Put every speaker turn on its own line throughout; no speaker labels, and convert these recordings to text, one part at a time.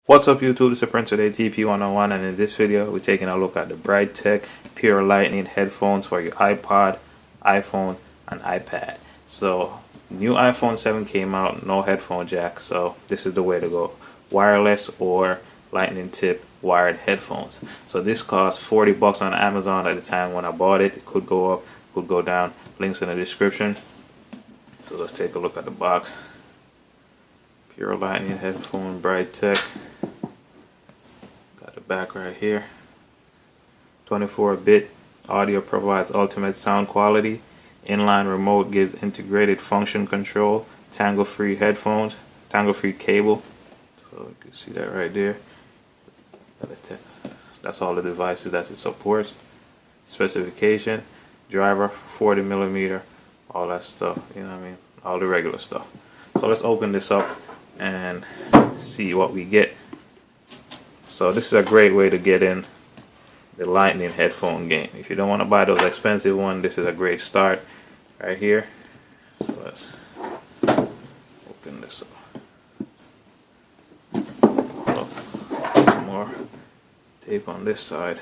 What's up YouTube, this is Prince with ATP101, and in this video we're taking a look at the Brightech Pure Lightning headphones for your iPod, iPhone, and iPad. So new iPhone 7 came out, no headphone jack, so this is the way to go. Wireless or lightning tip wired headphones. So this cost 40 bucks on Amazon at the time when I bought it. It could go up, could go down. Links in the description. So let's take a look at the box. Pure Lightning headphone Brightech. Got the back right here. 24-bit audio provides ultimate sound quality. Inline remote gives integrated function control. Tangle-free headphones. Tangle-free cable. So you can see that right there. That's all the devices that it supports. Specification. Driver 40mm. All that stuff. You know what I mean? All the regular stuff. So let's open this up and see what we get. So this is a great way to get in the lightning headphone game. If you don't want to buy those expensive ones, this is a great start right here. So let's open this up. Oh, some more tape on this side.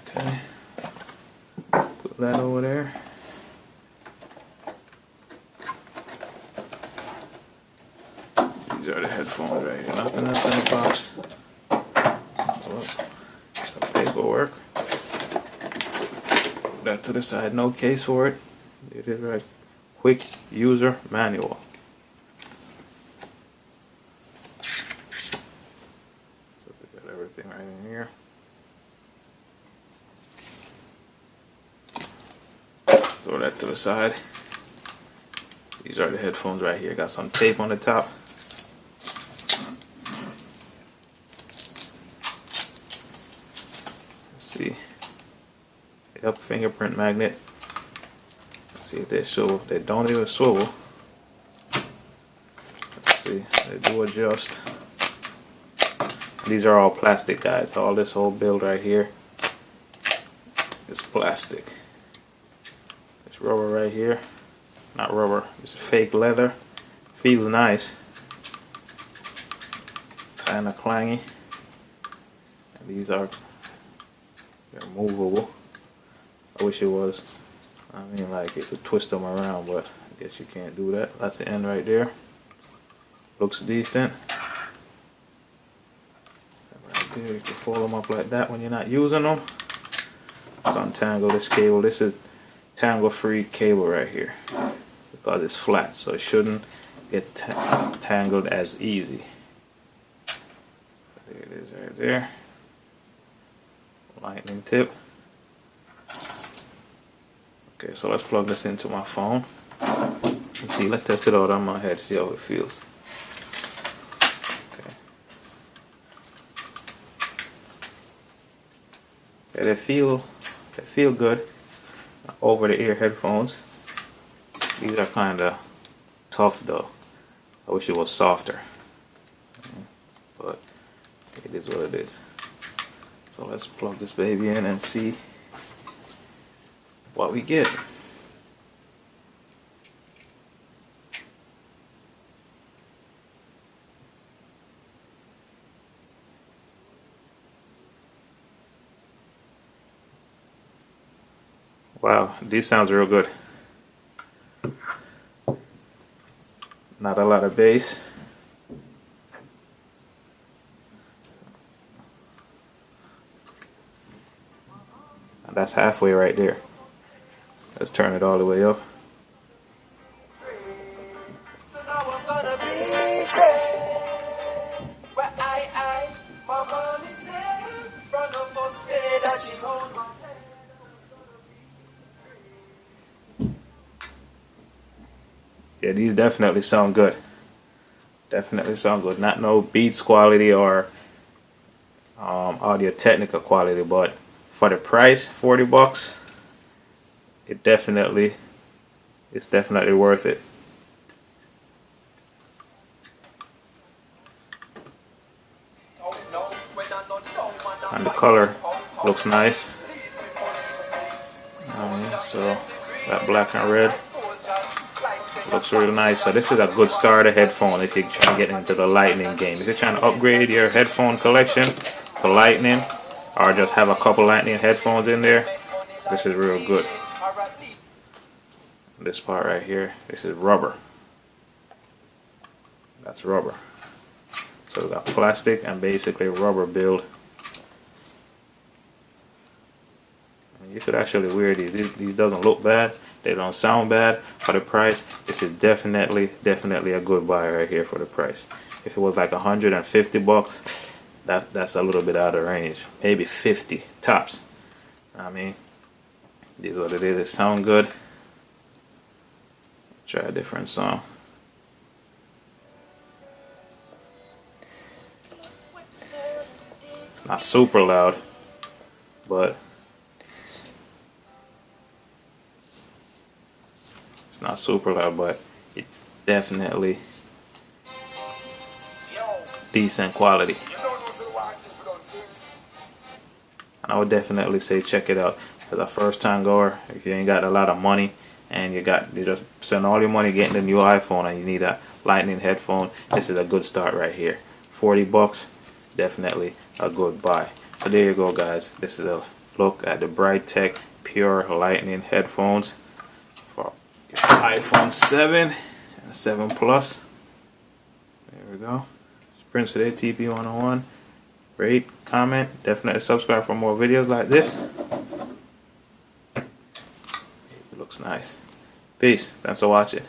Okay, put that over there. These are the headphones right here. Nothing else in the box. Some paperwork. Put that to the side. No case for it. It is right. Quick user manual. So we got everything right in here. Throw that to the side. These are the headphones right here. Got some tape on the top. Let's see. Yep, fingerprint magnet. Let's see if they swivel. They don't even swivel. Let's see. They do adjust. These are all plastic, guys. All this whole build right here is plastic. This rubber right here. Not rubber, it's fake leather. Feels nice. Kind of clangy. And these are, they're movable. I wish it was. I mean, like, you could twist them around, but I guess you can't do that. That's the end right there. Looks decent. Right there, you can fold them up like that when you're not using them. Let's untangle this cable. This is tangle-free cable right here, because it's flat, so it shouldn't get tangled as easy. There it is right there. Lightning tip. Okay, so let's plug this into my phone. Let's see, let's test it out on my head, see how it feels. Okay. Okay, they feel good. Over the ear headphones. These are kind of tough though. I wish it was softer, but it is what it is. So let's plug this baby in and see what we get. Wow, these sounds real good. Not a lot of bass. And that's halfway right there. Let's turn it all the way up. Yeah, these definitely sound good. Definitely sound good. Not no Beats quality or Audio Technica quality, but for the price, 40 bucks, it's definitely worth it. And the color looks nice. So that black and red looks really nice. So this is a good starter headphone if you're trying to get into the lightning game. If you're trying to upgrade your headphone collection to lightning, or just have a couple lightning headphones in there, this is real good. This part right here, this is rubber. That's rubber. So we got plastic and basically rubber build. And you could actually wear these. These doesn't look bad. They don't sound bad for the price. This is definitely a good buy right here for the price. If it was like 150 bucks, that's a little bit out of range. Maybe 50 tops. I mean, this is what it is. It sound good. Try a different song. Not super loud, but it's not super loud, but it's definitely decent quality. And I would definitely say check it out. As a first time goer, if you ain't got a lot of money and you just spend all your money getting the new iPhone and you need a lightning headphone, this is a good start right here. 40 bucks, definitely a good buy. So there you go, guys. This is a look at the Brightech Pure Lightning headphones for your iPhone 7 and 7 Plus. There we go. It's Prince today, TP101. Rate, comment, definitely subscribe for more videos like this. It looks nice. Peace. Thanks for watching.